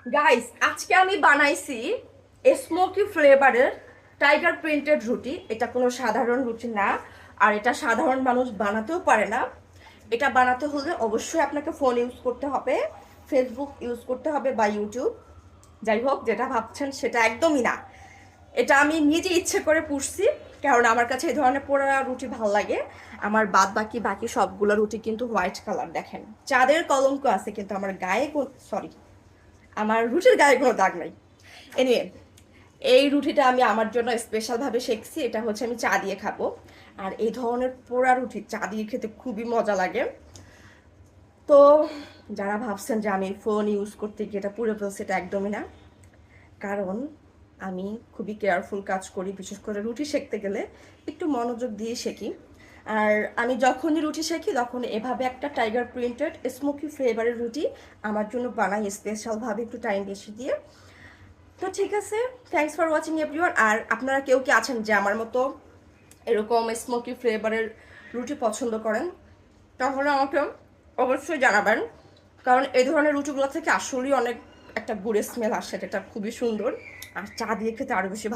Guys, আজকে আমি বানাইছি স্মোকি ফ্লেভারের টাইগার প্রিন্টেড রুটি। এটা কোনো সাধারণ রুটি না, আর এটা সাধারণ মানুষ বানাতেও পারে না। এটা বানাতে হলে অবশ্যই আপনাকে ফোন ইউজ করতে হবে, ফেসবুক ইউজ করতে হবে বা ইউটিউব। যাই হোক, যেটা ভাবছেন সেটা একদমই না। এটা আমি নিজে ইচ্ছে করে পুষছি, কারণ আমার কাছে এই ধরনের পোড়া রুটি ভালো লাগে। আমার বাদ বাকি বাকি সবগুলো রুটি কিন্তু হোয়াইট কালার, দেখেন চাঁদের কলঙ্ক আছে, কিন্তু আমার গায়ে সরি, আমার রুটির গায়ে কোনো দাগ নাই। এনিওয়ে, এই রুটিটা আমি আমার জন্য স্পেশালভাবে শেখছি। এটা হচ্ছে আমি চা দিয়ে খাবো। আর এই ধরনের পোড়া রুটি চা দিয়ে খেতে খুবই মজা লাগে। তো যারা ভাবছেন যে আমি ফোন ইউজ করতে গিয়ে এটা পুরো ফেলছি, এটা একদমই না। কারণ আমি খুবই কেয়ারফুল কাজ করি, বিশেষ করে রুটি সেঁকতে গেলে একটু মনোযোগ দিয়ে শেখি। আর আমি যখনই রুটি শেখি তখন এভাবে একটা টাইগার প্রিন্টেড স্মোকি ফ্লেভারের রুটি আমার জন্য বানাই, স্পেশালভাবে একটু টাইম বেশি দিয়ে। তো ঠিক আছে, থ্যাংকস ফর ওয়াচিং এভরিওয়ান। আর আপনারা কেউ কি আছেন যে আমার মতো এরকম স্মোকি ফ্লেভারের রুটি পছন্দ করেন, তাহলে আমাকে অবশ্যই জানাবেন। কারণ এই ধরনের রুটিগুলো থেকে আসলেই অনেক একটা গুড়ের স্মেল আসে, যেটা খুবই সুন্দর। আর চা দিয়ে খেতে আরও বেশি ভালো।